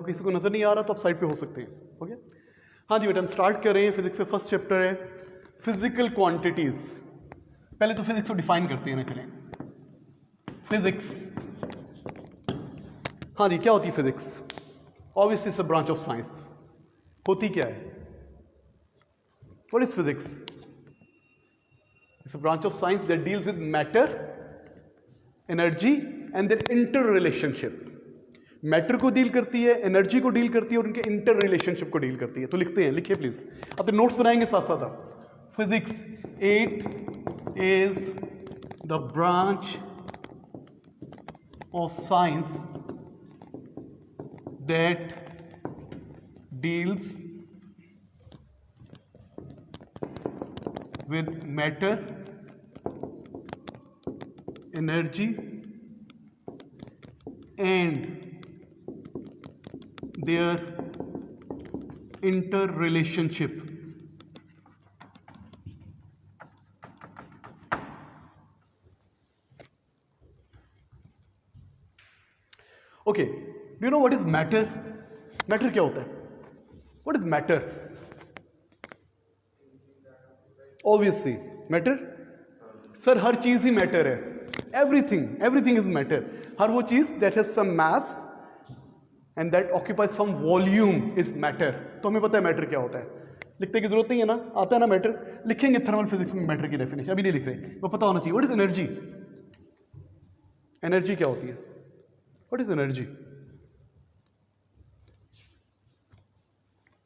किसी को नजर नहीं आ रहा तो आप साइड पे हो सकते हैं. ओके, हाँ जी बेटा, हम स्टार्ट कर रहे हैं. फिजिक्स का फर्स्ट चैप्टर है फिजिकल क्वांटिटीज. पहले तो फिजिक्स को डिफाइन करते हैं ना. चलें, फिजिक्स, हाँ जी, क्या होती है physics? Obviously it's a branch of science. होती क्या है? What is physics? It's a branch of science that deals with matter, energy and their inter relationship. Matter को डील करती है, एनर्जी को डील करती है और उनके इंटर रिलेशनशिप को डील करती है. तो लिखते हैं, लिखिए प्लीज, अपने नोट्स बनाएंगे साथ साथ आप. Physics 8 is the branch of science that deals with matter, energy and their interrelationship. Okay, do you know what is matter? Matter क्या होता है? What is matter? Obviously, matter, sir हर चीज ही मैटर है. everything is matter. हर वो चीज that has some mass and that occupies some volume is matter. तो हमें पता है मैटर क्या होता है. लिखने की जरूरत नहीं है ना, आता है ना मैटर. लिखेंगे थर्मल फिजिक्स में मैटर की डेफिनेशन, अभी नहीं लिख रहे, वो पता होना चाहिए. What is energy? एनर्जी क्या होती है? What is energy?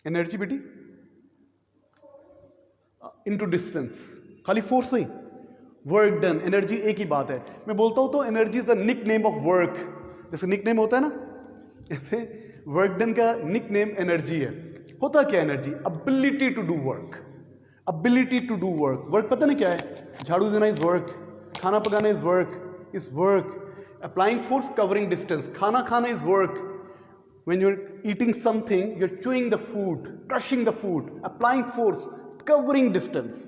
एनर्जी बेटी इनटू डिस्टेंस, खाली फोर्स नहीं, वर्क डन. एनर्जी एक ही बात है. मैं बोलता हूं तो energy is the nick name of work. जैसे निक नेम होता है ना, ऐसे वर्क डन का निक नेम एनर्जी है. होता क्या energy? Ability to do work. Ability to do work. Work पता नहीं क्या है? झाड़ू देना इज वर्क, खाना पकाना is work. Applying force, covering distance. खाना खाना is work. When you're eating something, you're chewing the food, crushing the food, applying force, covering distance.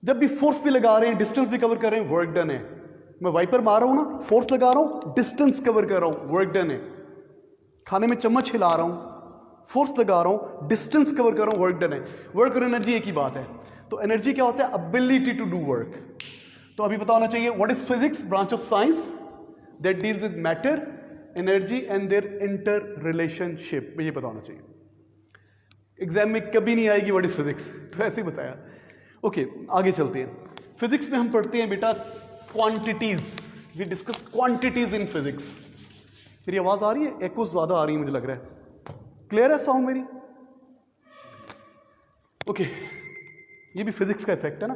जब भी फोर्स भी लगा रहे हैं, डिस्टेंस भी कवर कर रहे हैं, वर्क डन है. मैं वाइपर मार रहा हूं ना, फोर्स लगा रहा हूं, डिस्टेंस कवर कर रहा हूं, वर्क डन है. खाने में चम्मच हिला रहा हूं, फोर्स लगा रहा हूं, डिस्टेंस कवर कर रहा हूं, वर्क डन है. वर्क और एनर्जी एक ही बात है. तो एनर्जी क्या होता है? Ability to do work. तो अभी पता होना चाहिए what is physics, branch of science that deals with matter, energy and their inter relationship. ये पता होना चाहिए. एग्जाम में कभी नहीं आएगी व्हाट इज फिजिक्स, तो ऐसे ही बताया. ओके, आगे चलते हैं. फिजिक्स में हम पढ़ते हैं बेटा quantities. We discuss quantities in physics. मेरी आवाज आ रही है? एको ज्यादा आ रही है मुझे लग रहा है. क्लियर है साउंड मेरी? ओके, ये भी फिजिक्स का इफेक्ट है ना.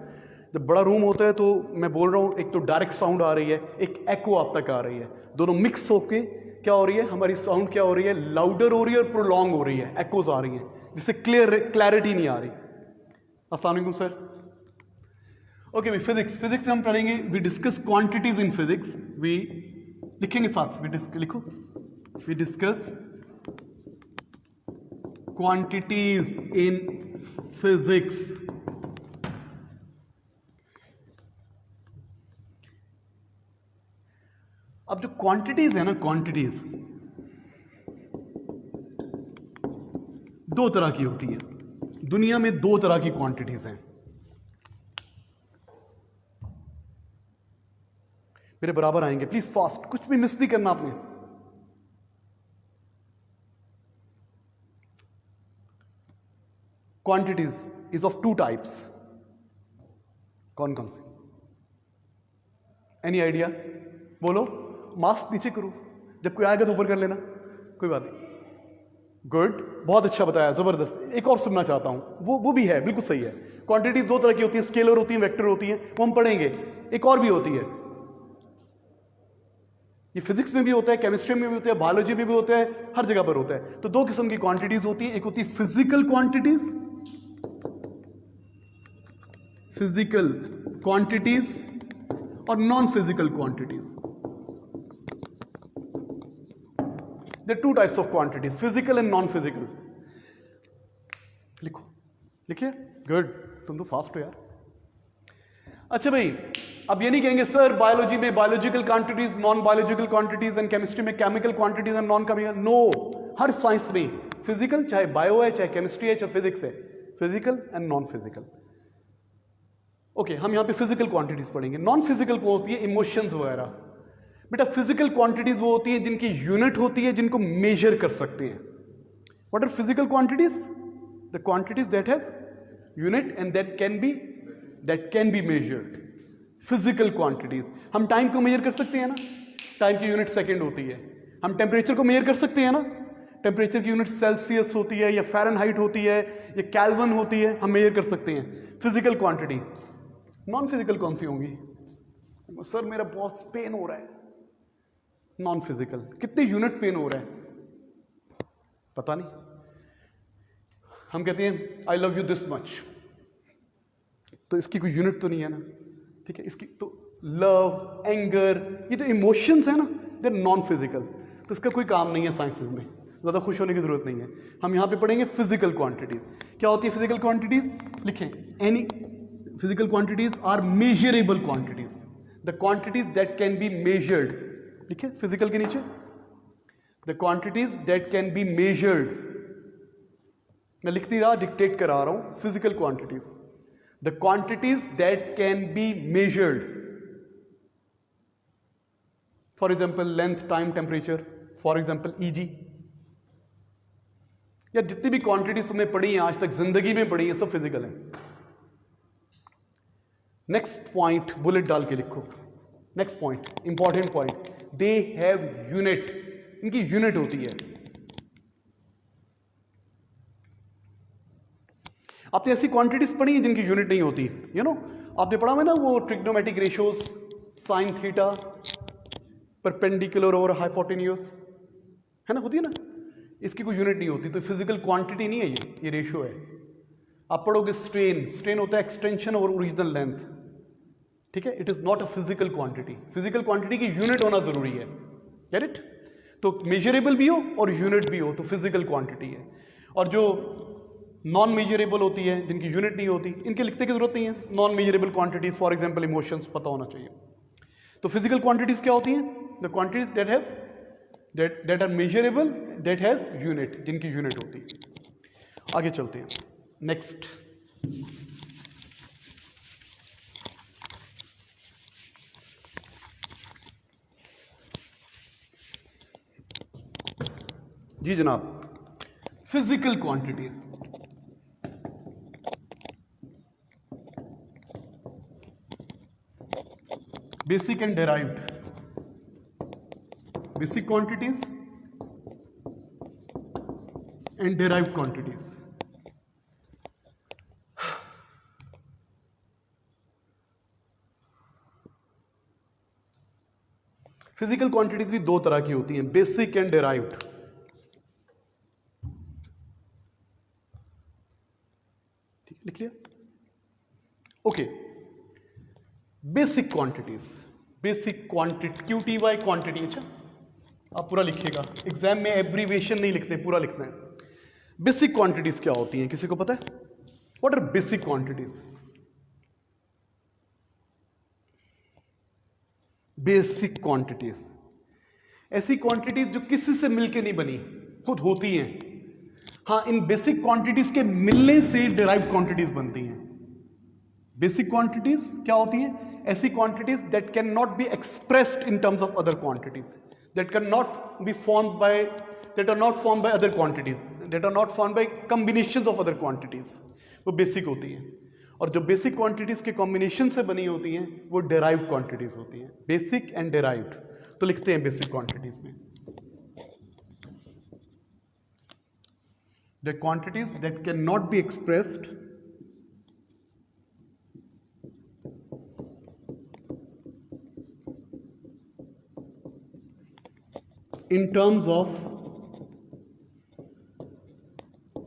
जब बड़ा रूम होता है तो मैं बोल रहा हूं, एक तो डायरेक्ट साउंड आ रही है, एक एको आप तक आ रही है. दोनों मिक्स होके क्या हो रही है? हमारी साउंड क्या हो रही है? लाउडर हो रही है और प्रोलॉन्ग हो रही है, एकोज आ रही हैं, जिससे क्लैरिटी नहीं आ रही. अस्सलाम वालेकुम सर. ओके, फिजिक्स में हम पढ़ेंगे. We discuss quantities in physics. We लिखेंगे साथ, लिखो, we discuss quantities in physics. अब जो क्वांटिटीज है ना, क्वांटिटीज दो तरह की होती हैं. दुनिया में दो तरह की क्वांटिटीज हैं. मेरे बराबर आएंगे प्लीज, फास्ट, कुछ भी मिस नहीं करना आपने. Quantities is of two types. कौन कौन सी? Any idea? बोलो. मास्क नीचे करो, जब कोई आएगा तो ऊपर कर लेना, कोई बात नहीं. गुड, बहुत अच्छा बताया, जबरदस्त. एक और सुनना चाहता हूं, वो भी है, बिल्कुल सही है. क्वांटिटी दो तरह की होती है, स्केलर होती है, वेक्टर होती है, वो हम पढ़ेंगे. एक और भी होती है, ये फिजिक्स में भी होता है, केमिस्ट्री में भी होता है, बायोलॉजी में भी होता है, हर जगह पर होता है. तो दो किस्म की क्वांटिटीज होती है. एक होती है फिजिकल क्वांटिटीज और non physical quantities. There are two types of quantities, physical and non-physical. लिखो, लिखिए. गुड, तुम तो फास्ट हो यार. अच्छा भाई, अब ये नहीं कहेंगे सर बायोलॉजी में biological quantities, non biological quantities, and chemistry में chemical quantities and non chemical. No, हर साइंस में, फिजिकल चाहे बायो है, चाहे केमिस्ट्री है, चाहे फिजिक्स है, physical and non physical. Okay, हम यहाँ पे फिजिकल क्वांटिटीज पढ़ेंगे। नॉन फिजिकल को होती है इमोशंस वगैरह। बेटा फिजिकल क्वांटिटीज वो होती है जिनकी यूनिट होती है, जिनको मेजर कर सकते हैं। What are physical quantities? The quantities that have unit and that can be measured. Physical quantities. हम टाइम को मेजर कर सकते हैं ना, टाइम की यूनिट सेकंड होती है। हम टेम्परेचर को मेजर कर सकते हैं ना, टेम्परेचर की यूनिट सेल्सियस होती है या फ़ारेनहाइट होती है या केल्विन होती है, हम मेजर कर सकते हैं। Physical quantity. नॉन फिजिकल कौन सी होंगी? सर मेरा बहुत पेन हो रहा है। नॉन फिजिकल कितने यूनिट पेन हो रहा है पता नहीं। हम कहते हैं I love you this much, तो इसकी कोई यूनिट तो नहीं है ना, ठीक है। इसकी तो लव, एंगर, ये जो इमोशंस है ना, दे आर नॉन फिजिकल, तो इसका कोई काम नहीं है साइंसेस में, ज़्यादा खुश होने की जरूरत नहीं है। हम यहाँ पे पढ़ेंगे फिजिकल क्वांटिटीज। क्या होती है फिजिकल क्वांटिटीज? लिखें, any physical quantities are measurable quantities, the quantities that can be measured. लिखे फिजिकल के नीचे, the quantities that can be measured. मैं लिख नहीं रहा, डिक्टेट करा रहा हूं। Physical quantities, the quantities that can be measured. For example length, time, temperature, for example easy. या जितनी भी क्वांटिटीज तुमने पढ़ी हैं आज तक, जिंदगी में पढ़ी है, सब फिजिकल है। नेक्स्ट पॉइंट बुलेट डाल के लिखो। Next point, important point, they have unit. इनकी यूनिट होती है। आपने ऐसी क्वांटिटीज पढ़ी हैं जिनकी यूनिट नहीं होती, यू नो। आपने पढ़ा है ना वो trigonometric ratios, sine theta, perpendicular और हाइपोटेन्यूज, है ना, होती है ना। इसकी कोई यूनिट नहीं होती, तो फिजिकल क्वांटिटी नहीं है ये रेशियो है। आप पढ़ोगे स्ट्रेन, स्ट्रेन होता है एक्सटेंशन और ओरिजिनल लेंथ, ठीक है। It is not a physical quantity. Physical quantity की यूनिट होना जरूरी है, गेट इट। तो मेजरेबल भी हो और यूनिट भी हो तो फिजिकल क्वांटिटी है। और जो नॉन मेजरेबल होती है, जिनकी यूनिट नहीं होती, इनके लिखने की जरूरत नहीं है। Non measurable quantities, for example emotions, पता होना चाहिए। तो फिजिकल क्वांटिटीज क्या होती हैं? The quantities that are measurable, that have unit, जिनकी यूनिट होती है। आगे चलते हैं। नेक्स्ट, जी जनाब, physical quantities. Basic and derived, basic quantities and derived quantities. Physical quantities भी दो तरह की होती हैं, बेसिक एंड डेराइव्ड। ठीक है, लिख लिया? Okay, basic quantities, basic quantity, QTY quantity. अच्छा, आप पूरा लिखिएगा, एग्जाम में एब्रीविएशन नहीं लिखते, पूरा लिखना है। बेसिक क्वांटिटीज क्या होती हैं, किसी को पता है? What are basic quantities? Basic quantities ऐसी क्वांटिटीज जो किसी से मिलके नहीं बनी, खुद होती हैं। हाँ, इन बेसिक क्वांटिटीज के मिलने से डिराइव्ड क्वांटिटीज बनती हैं। बेसिक क्वांटिटीज क्या होती हैं? ऐसी quantities that can not be expressed in terms of other quantities, that can not be formed by, that are not formed by other quantities, that are not formed by combinations of other quantities, वो basic होती हैं। और जो basic quantities के combination से बनी होती हैं वो डेराइव्ड क्वांटिटीज होती हैं। बेसिक एंड डेराइव्ड, तो लिखते हैं बेसिक क्वांटिटीज में, the quantities that can not be expressed in terms of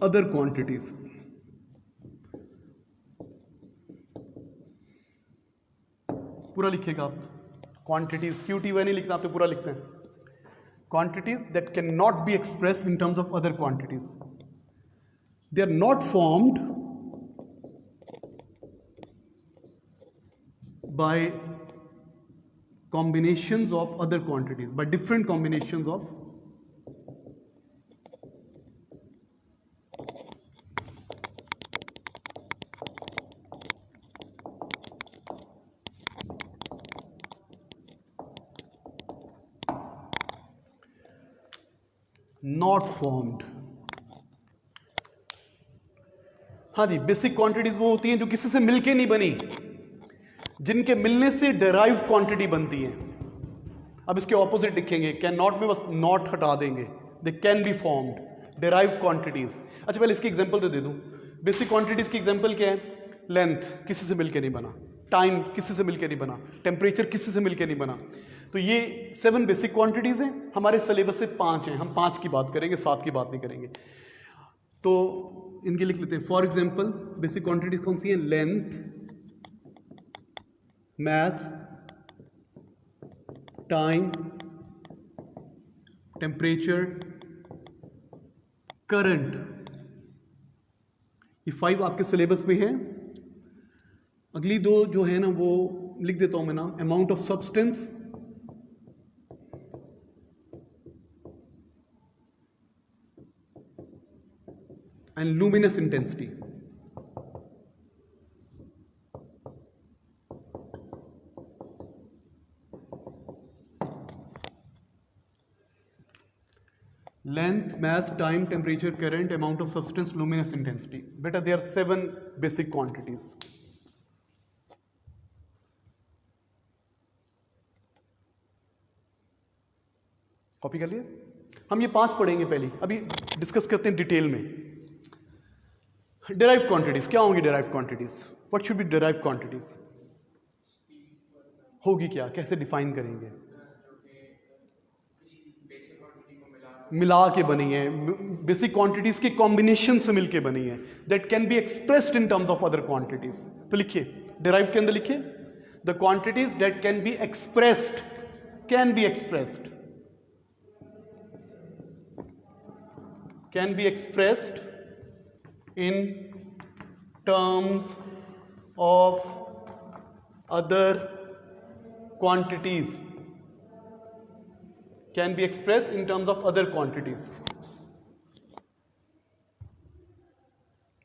other quantities। पूरा लिखिएगा आप, क्वांटिटीज, QTY नहीं लिखना, आप तो पूरा लिखते हैं। Quantities that can not be express in terms of other quantities, they are not formed by combinations of other quantities, by different combinations of not formed. हाँ जी, बेसिक क्वांटिटीज वो होती हैं जो किसी से मिलके नहीं बनी, जिनके मिलने से डेराइव्ड क्वांटिटी बनती है। अब इसके ऑपोजिट लिखेंगे, कैन नॉट में बस नॉट हटा देंगे, they can be formed, derived quantities. अच्छा पहले इसकी एग्जांपल तो दे दूं। बेसिक क्वांटिटीज की एग्जांपल क्या है? लेंथ किसी से मिलके नहीं बना, टाइम किसी से मिलके नहीं बना, टेम्परेचर किसी से मिलके नहीं बना। तो ये 7 बेसिक क्वांटिटीज हैं, हमारे सिलेबस से 5 हैं, हम 5 की बात करेंगे, 7 की बात नहीं करेंगे। तो इनके लिख लेते हैं। फॉर एग्जाम्पल बेसिक क्वांटिटीज कौन सी हैं? Length, mass, time, temperature, current. ये 5 आपके सिलेबस में है। अगली 2 जो है ना वो लिख देता हूं मैं नाम, amount of substance and luminous intensity. Length, mass, time, temperature, current, amount of substance, luminous intensity. बेटा they are 7 basic quantities. Copy कर लिया? हम ये 5 पढ़ेंगे पहले, अभी डिस्कस करते हैं डिटेल में। डेराइव्ड क्वांटिटीज क्या होंगी? Derived quantities, what should be derived quantities? होगी क्या, कैसे डिफाइन करेंगे? मिला के बनी है, बेसिक क्वांटिटीज के कॉम्बिनेशन से मिलके बनी है, that can B expressed in terms of other quantities. तो लिखिए डेराइव्ड के अंदर लिखिए, the quantities that can be expressed, can be expressed, can be expressed in terms of other quantities, can be expressed in terms of other quantities,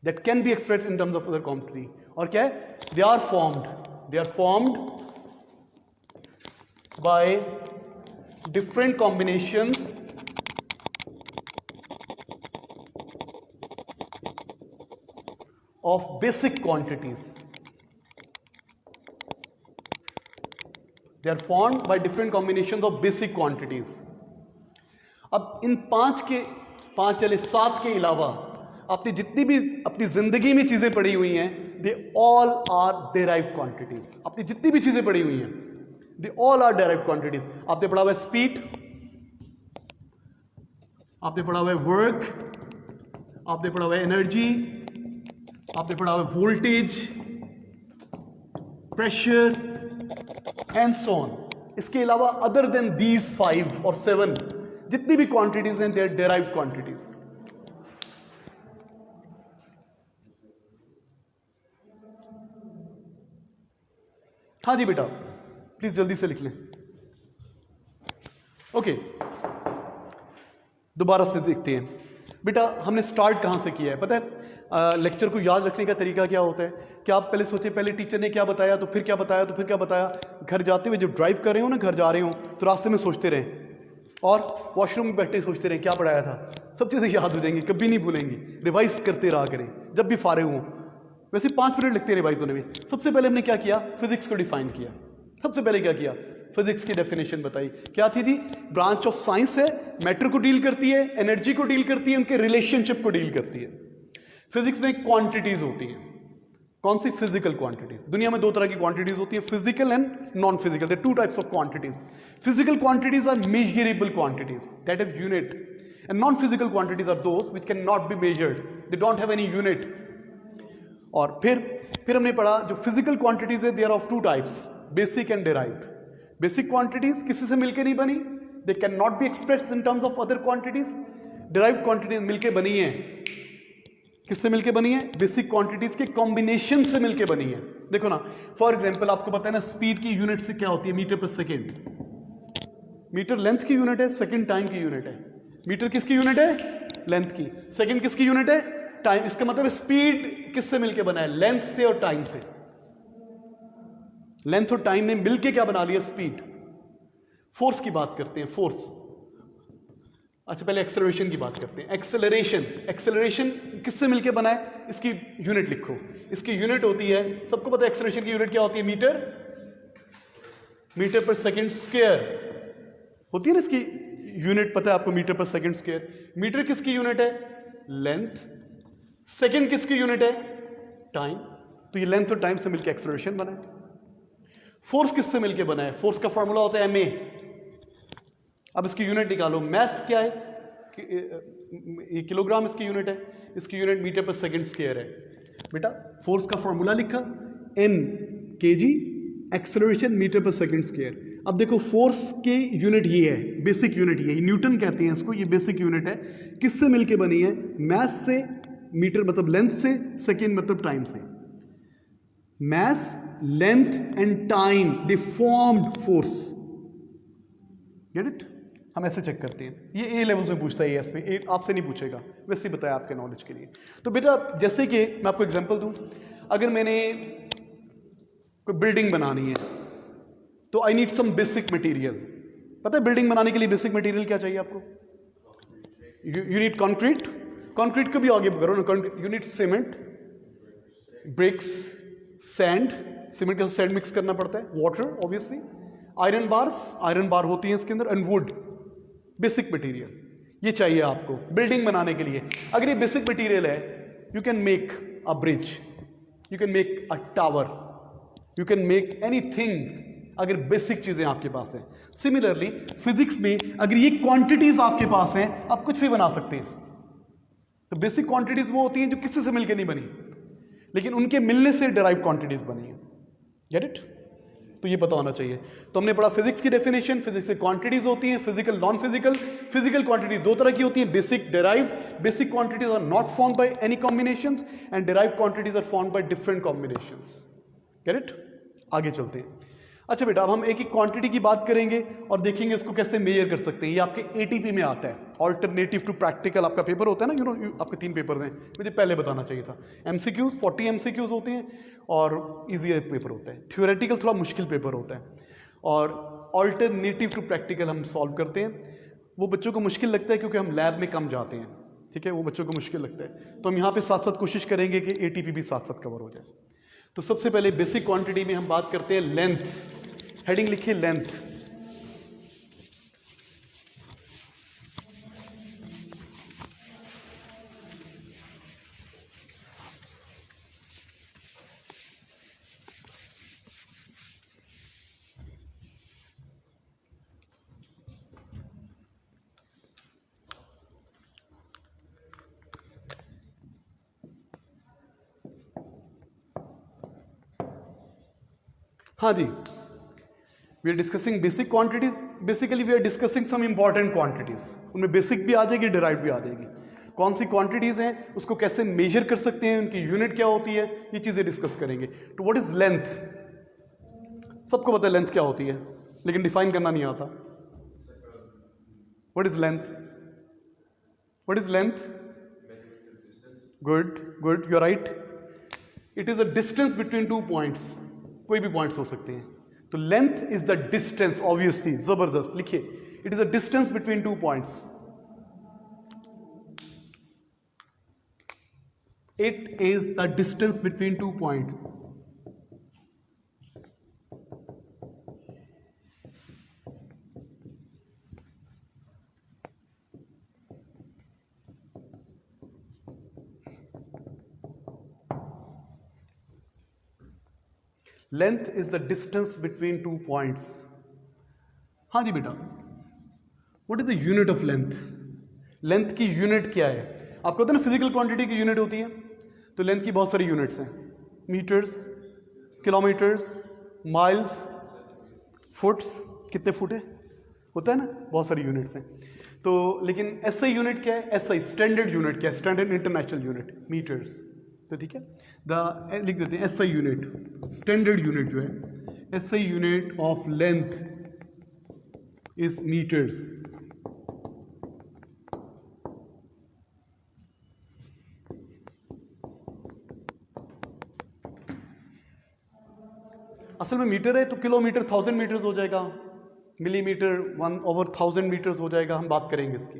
that can be expressed in terms of other quantity। और क्या है? they are formed by different combinations of basic quantities। They are formed by different combinations of basic quantities। अब इन 5 चले 7 के अलावा आपने जितनी भी अपनी जिंदगी में चीजें पढ़ी हुई हैं, they all are derived quantities. आपने जितनी भी चीजें पढ़ी हुई हैं, they all are derived quantities. आपने पढ़ा हुआ है स्पीड, आपने पढ़ा हुआ है वर्क, आपने पढ़ा हुआ है एनर्जी, आपने पढ़ा हुआ voltage, pressure and so on. इसके अलावा अदर देन दीज 5 और 7 जितनी भी क्वांटिटीज हैं, दे आर डेराइव्ड क्वांटिटीज। हाँ जी बेटा, प्लीज जल्दी से लिख लें। ओके, दोबारा से देखते हैं। बेटा हमने स्टार्ट कहां से किया है पता है? लेक्चर को याद रखने का तरीका क्या होता है कि आप पहले सोचें, पहले टीचर ने क्या बताया, तो फिर क्या बताया, तो फिर क्या बताया। घर जाते हुए जब ड्राइव कर रहे हो ना, घर जा रहे हो, तो रास्ते में सोचते रहें, और वॉशरूम में बैठे सोचते रहें क्या पढ़ाया था। सब चीज़ें याद हो जाएंगी, कभी नहीं भूलेंगी। रिवाइज करते रहा करें जब भी फारे हों। वैसे 5 मिनट लगते हैं रिवाइज होने में। सबसे पहले हमने क्या किया? फिजिक्स को डिफाइन किया। सबसे पहले क्या किया? फिजिक्स की डेफिनेशन बताई। क्या थी जी? ब्रांच ऑफ साइंस है, मैटर को डील करती है, एनर्जी को डील करती है, उनके रिलेशनशिप को डील करती है। फिजिक्स में क्वांटिटीज होती हैं। कौन सी? Physical quantities. दुनिया में 2 तरह की क्वांटिटीज होती है, physical and non physical. There 2 types of quantities. Physical quantities are measurable quantities that have unit, and non physical quantities are those which can not be measured, they don't have any unit. और फिर हमने पढ़ा जो physical quantities है, they are of 2 types, basic and derived. Basic quantities किसी से मिलकर नहीं बनी, they can not be expressed in terms of other quantities. Derived quantities मिलकर बनी है। किससे मिलके बनी है? बेसिक क्वांटिटीज के कॉम्बिनेशन से मिलके बनी है। देखो ना, फॉर एग्जांपल आपको पता है ना, स्पीड की यूनिट से क्या होती है? मीटर पर सेकेंड। मीटर लेंथ की यूनिट है, सेकेंड टाइम की यूनिट है। मीटर किसकी यूनिट है? लेंथ की। सेकेंड किसकी यूनिट है? टाइम। इसका मतलब स्पीड किससे मिलके बना है? लेंथ से और टाइम से। लेंथ और टाइम ने मिलके क्या बना लिया? स्पीड। फोर्स की बात करते हैं, फोर्स। अच्छा पहले एक्सेलरेशन की बात करते हैं। एक्सेलरेशन, एक्सेलरेशन किससे मिलके बना है, इसकी यूनिट लिखो। इसकी यूनिट होती है, सबको पता है एक्सेलरेशन की यूनिट क्या होती है, मीटर, मीटर पर सेकंड स्क्वायर होती है ना। इसकी यूनिट पता है आपको, मीटर पर सेकंड स्क्वायर। मीटर किसकी यूनिट है, लेंथ। सेकंड किसकी यूनिट है, टाइम। तो ये लेंथ और टाइम से मिलकर एक्सेलरेशन बना है। फोर्स किससे मिलकर बना है, फोर्स का फॉर्मूला होता है ma। अब इसकी यूनिट निकालो, मैस क्या है, ये किलोग्राम इसकी यूनिट है, इसकी यूनिट मीटर पर सेकंड स्क्वायर है। बेटा फोर्स का फॉर्मूला लिखा m kg, एक्सेलरेशन मीटर पर सेकंड स्क्वायर। अब देखो फोर्स की यूनिट ये है, बेसिक यूनिट ये न्यूटन कहते हैं इसको, ये बेसिक यूनिट है। किससे मिलके बनी है, मैस से, मीटर मतलब लेंथ से, सेकंड मतलब टाइम से। Mass, length and time they formed force. Get it? हम ऐसे चेक करते हैं। ये ए लेवल से पूछता है, एस में, ए आपसे नहीं पूछेगा, वैसे ही बताया आपके नॉलेज के लिए। तो बेटा जैसे कि मैं आपको एग्जांपल दूं, अगर मैंने कोई बिल्डिंग बनानी है तो I need some basic material. पता है बिल्डिंग बनाने के लिए बेसिक मटेरियल क्या चाहिए आपको, यू नीड कंक्रीट। कंक्रीट को भी आगे करो ना, you need cement, bricks, sand, cement के साथ सैंड मिक्स करना पड़ता है, water obviously, iron bars, iron bar होती हैं इसके अंदर, एंड वुड। बेसिक मटेरियल ये चाहिए आपको बिल्डिंग बनाने के लिए। अगर ये बेसिक मटेरियल है, you can make a bridge, you can make a tower, you can make anything, अगर बेसिक चीजें आपके पास हैं। सिमिलरली फिजिक्स में अगर ये क्वांटिटीज आपके पास हैं, आप कुछ भी बना सकते हैं। तो बेसिक क्वांटिटीज वो होती हैं जो किसी से मिलकर नहीं बनी, लेकिन उनके मिलने से डिराइव क्वांटिटीज बनी है। Get it? तो ये पता होना चाहिए। तो हमने पढ़ा फिजिक्स की डेफिनेशन, फिजिक्स में क्वांटिटीज होती हैं, physical, non physical. Physical quantity दो तरह की होती हैं, basic, derived. Basic quantities are not formed by any combinations and derived quantities are formed by different combinations. Get it? आगे चलते हैं। अच्छा बेटा, अब हम एक एक क्वांटिटी की बात करेंगे और देखेंगे इसको कैसे मेजर कर सकते हैं। ये आपके एटीपी में आता है, ऑल्टरनेटिव टू प्रैक्टिकल आपका पेपर होता है ना, आपके 3 पेपर हैं, मुझे पहले बताना चाहिए था। एमसीक्यूज 40 एमसीक्यूज होते हैं और इजी पेपर होता है। थ्योरेटिकल थोड़ा मुश्किल पेपर होता है, और ऑल्टरनेटिव टू प्रैक्टिकल हम सॉल्व करते हैं। वो बच्चों को मुश्किल लगता है क्योंकि हम लैब में कम जाते हैं, ठीक है, वो बच्चों को मुश्किल लगता है। तो हम यहाँ पे साथ साथ कोशिश करेंगे कि एटीपी भी साथ साथ कवर हो जाए। तो सबसे पहले बेसिक क्वांटिटी में हम बात करते हैं लेंथ। हेडिंग लिखिए लेंथ। हाँ जी, we are discussing basic quantities. Basically we are discussing some important quantities, उनमें बेसिक भी आ जाएगी, डिराइव भी आ जाएगी। कौन सी क्वांटिटीज हैं, उसको कैसे मेजर कर सकते हैं, उनकी यूनिट क्या होती है, ये चीजें डिस्कस करेंगे। तो व्हाट इज लेंथ? सबको पता है लेंथ क्या होती है, लेकिन डिफाइन करना नहीं आता। What is length? What is length? Good good, you are right. It is a distance between 2 points. कोई भी पॉइंट्स हो सकते हैं। तो length is the distance, obviously, जबरदस्त लिखिए, it is a distance between 2 points. It is the distance between 2 point. Length is the distance between 2 points. हाँ जी बेटा, what is the unit of length? Length की यूनिट क्या है? आपको पता है ना फिजिकल क्वांटिटी की यूनिट होती है, तो लेंथ की बहुत सारी यूनिट्स हैं। मीटर्स, किलोमीटर्स, माइल्स, फुट्स, कितने फुट है होता है ना, बहुत सारी यूनिट्स हैं। तो लेकिन एसआई यूनिट क्या है? एसआई स्टैंडर्ड यूनिट क्या है? Standard international unit, meters. तो ठीक है, लिख देते हैं एसआई यूनिट, स्टैंडर्ड यूनिट जो है, SI unit of length is meters. असल में मीटर है तो किलोमीटर 1000 मीटर्स हो जाएगा, मिलीमीटर 1/1000 मीटर्स हो जाएगा, हम बात करेंगे इसकी।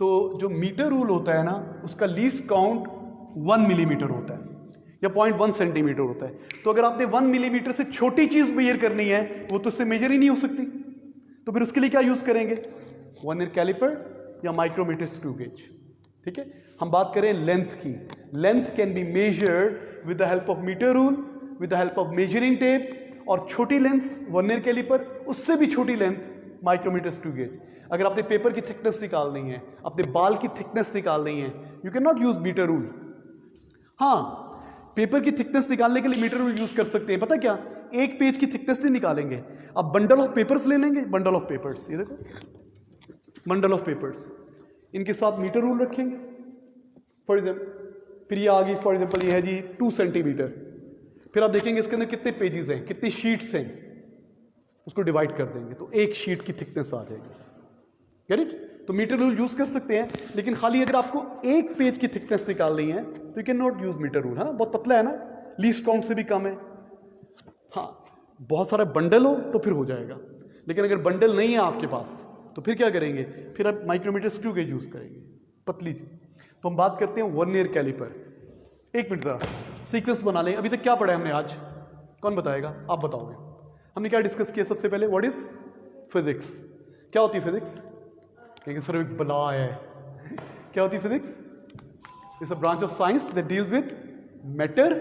तो जो मीटर रूल होता है ना, उसका लीस्ट काउंट 1 मिलीमीटर होता है या 0.1 सेंटीमीटर होता है। तो अगर आपने 1 मिलीमीटर से छोटी चीज मेजर करनी है, वो तो उससे मेजर ही नहीं हो सकती। तो फिर उसके लिए क्या यूज करेंगे? वर्नियर कैलिपर या माइक्रोमीटर स्क्रू गेज। ठीक है, हम बात करें लेंथ की। Length can be measured with the help of meter rule, with the help of measuring tape, और छोटी लेंथ वर्नियर कैलिपर, उससे भी छोटी लेंथ माइक्रोमीटर स्क्रू गेज। अगर आपने पेपर की थिकनेस निकालनी है, अपने बाल की थिकनेस निकालनी है, you can not use meter rule. हाँ, पेपर की थिकनेस निकालने के लिए मीटर रूल यूज कर सकते हैं। पता क्या, एक पेज की थिकनेस नहीं निकालेंगे, आप बंडल ऑफ पेपर्स ले लेंगे, बंडल ऑफ पेपर्स, ये देखो बंडल ऑफ पेपर्स, इनके साथ मीटर रूल रखेंगे फॉर एग्जाम्पल। फिर ये आ गई फॉर एग्जाम्पल, ये है जी 2 सेंटीमीटर। फिर आप देखेंगे इसके अंदर कितने पेजेस हैं, कितनी शीट्स हैं, उसको डिवाइड कर देंगे तो एक शीट की थिकनेस आ जाएगी। Get it? तो मीटर रूल यूज कर सकते हैं, लेकिन खाली अगर आपको एक पेज की थिकनेस निकालनी है तो you can not use meter rule, है ना, बहुत पतला है ना, लीस्ट काउंट से भी कम है। हाँ, बहुत सारा बंडल हो तो फिर हो जाएगा, लेकिन अगर बंडल नहीं है आपके पास तो फिर क्या करेंगे? फिर आप माइक्रोमीटर स्क्रू गेज यूज करेंगे, पतली जी। तो हम बात करते हैं वर्नियर कैलिपर। एक मिनट जरा सीक्वेंस बना लें। अभी तक क्या पढ़ा है हमने आज? कौन बताएगा? आप बताओगे। हमने क्या डिस्कस किया सबसे पहले? What is physics? क्या होती है फिजिक्स? क्योंकि सर एक बला है। क्या होती है physics? It's a branch of science that deals with matter,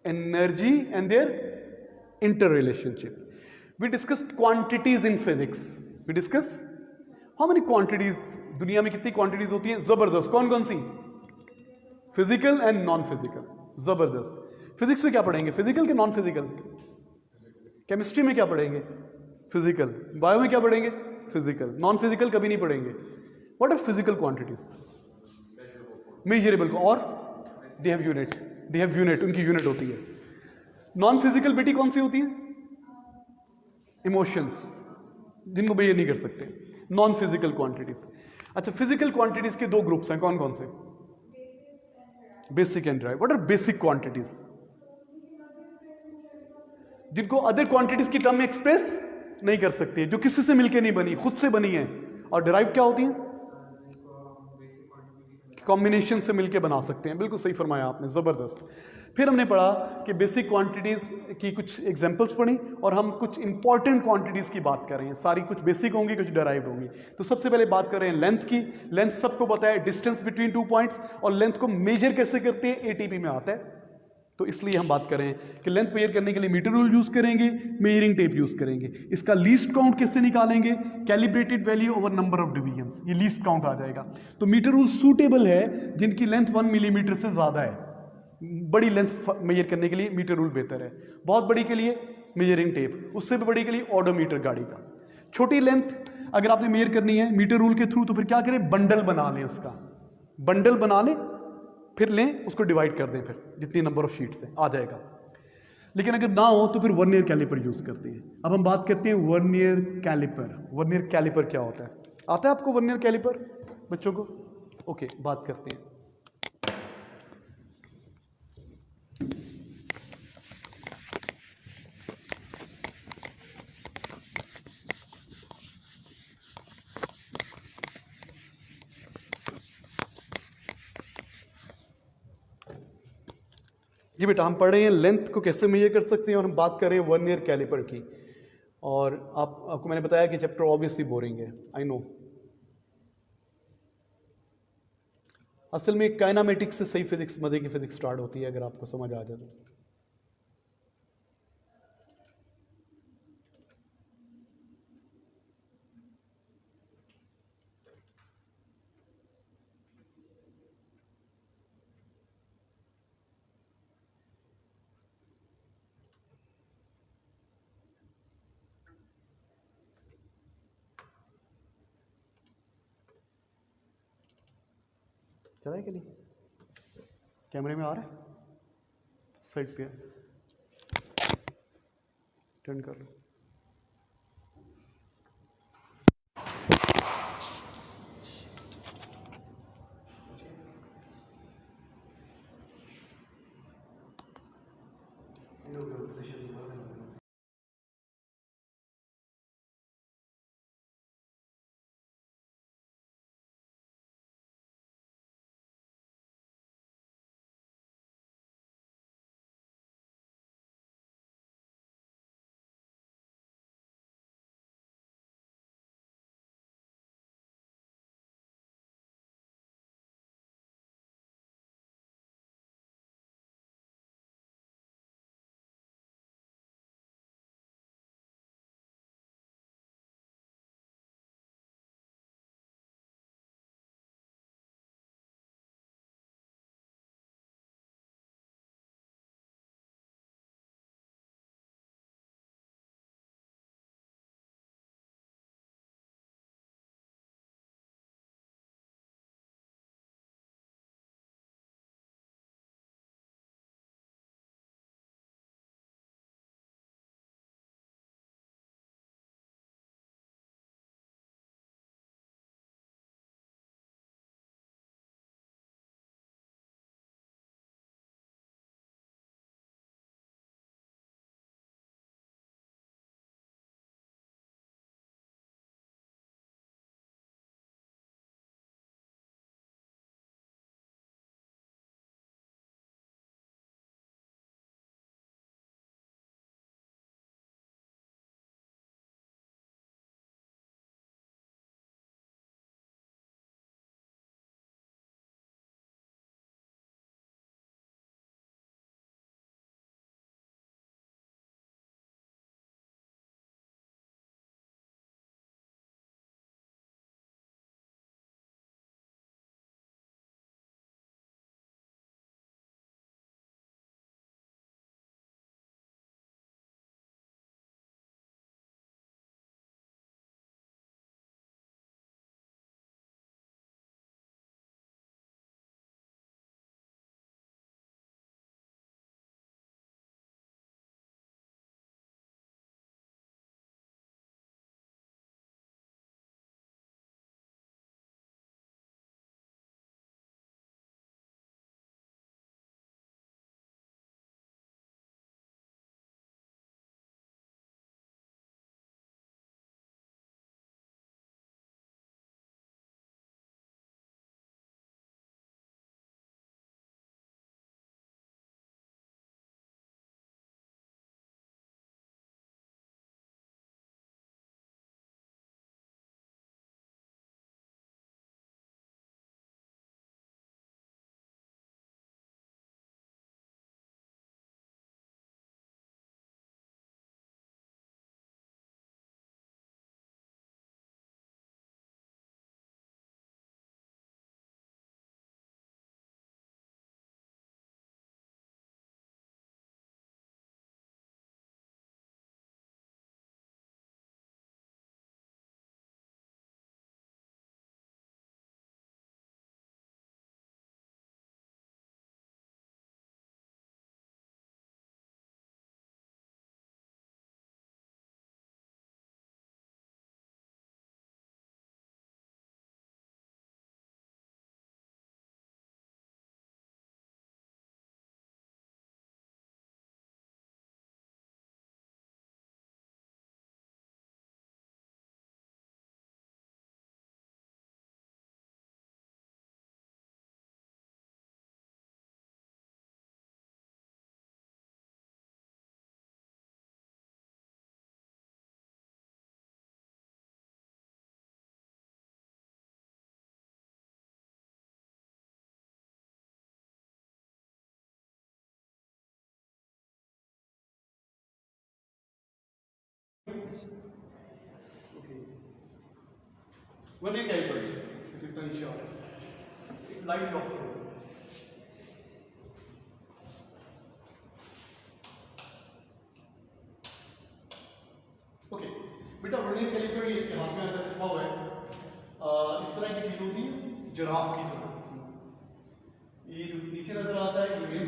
energy and their inter relationship. We discussed quantities in physics. We discussed how many quantities, दुनिया में कितनी क्वांटिटीज होती हैं? जबरदस्त। कौन कौन सी? Physical and non physical. जबरदस्त। फिजिक्स में क्या पढ़ेंगे? फिजिकल के नॉन फिजिकल? केमिस्ट्री में क्या पढ़ेंगे? फिजिकल। बायो में क्या पढ़ेंगे? फिजिकल। नॉन फिजिकल कभी नहीं पढ़ेंगे। What are physical quantities? Measurable. और they have unit, they have unit, उनकी यूनिट होती है। नॉन फिजिकल बेटी कौन सी होती है? इमोशंस, जिनको मेजर नहीं कर सकते, नॉन फिजिकल क्वांटिटीज। अच्छा, फिजिकल क्वांटिटीज के दो ग्रुप्स हैं, कौन कौन से? Basic and derived. What are basic quantities? जिनको अदर क्वांटिटीज की टर्म में एक्सप्रेस नहीं कर सकते, जो किसी से मिलकर नहीं बनी, खुद से बनी है। और डिराइव क्या होती है? कॉम्बिनेशन से मिलके बना सकते हैं। बिल्कुल सही फरमाया आपने, ज़बरदस्त। फिर हमने पढ़ा कि बेसिक क्वांटिटीज़ की कुछ एग्जांपल्स पढ़ी, और हम कुछ इंपॉर्टेंट क्वांटिटीज़ की बात कर रहे हैं। सारी कुछ बेसिक होंगी, कुछ डेराइव्ड होंगी। तो सबसे पहले बात कर रहे हैं लेंथ की। लेंथ सबको पता है, डिस्टेंस बिटवीन 2 पॉइंट्स। और लेंथ को मेजर कैसे करते हैं? एटीपी में आता है। तो इसलिए हम बात कर रहे हैं कि लेंथ मेजर करने के लिए मीटर रूल यूज करेंगे, मेजरिंग टेप यूज करेंगे। इसका लीस्ट काउंट कैसे निकालेंगे? Calibrated value over number of divisions, ये लीस्ट काउंट आ जाएगा। तो मीटर रूल सूटेबल है जिनकी लेंथ 1 मिलीमीटर से ज्यादा है। बड़ी लेंथ मेजर करने के लिए मीटर रूल बेहतर है। बहुत बड़ी के लिए मेजरिंग टेप, उससे भी बड़ी के लिए ऑडोमीटर गाड़ी का। छोटी लेंथ अगर आपने मेजर करनी है मीटर रूल के थ्रू, तो फिर क्या करें? बंडल बना लें, उसका बंडल बना लें, फिर लें, उसको डिवाइड कर दें, फिर जितनी नंबर ऑफ शीट्स है आ जाएगा। लेकिन अगर ना हो तो फिर वर्नियर कैलिपर यूज करते हैं। अब हम बात करते हैं वर्नियर कैलिपर। वर्नियर कैलिपर क्या होता है? आता है आपको वर्नियर कैलिपर बच्चों को? ओके, बात करते हैं। जी बेटा, हम पढ़ रहे हैं लेंथ को कैसे मेजर कर सकते हैं, और हम बात कर रहे हैं वर्नियर कैलिपर की। और आपको मैंने बताया कि चैप्टर ऑब्वियसली बोरिंग है, आई नो। असल में काइनामेटिक्स से सही फिजिक्स, मजे की फिजिक्स स्टार्ट होती है, अगर आपको समझ आ जाए तो। चला है कि नहीं? कैमरे में आ रहा है? साइड पे टर्न कर लो। पास? ओके, वर्नियर कैलिपर तो इतना नीचे आ रहा है, लाइट ऑफ करो। ओके बेटा, वर्नियर कैलिपर ये इसके हाथ में अंदर छुपा हुआ है, इस तरह की चीज होती है जिराफ की तरह। ये जो नीचे नजर आता है ये मेन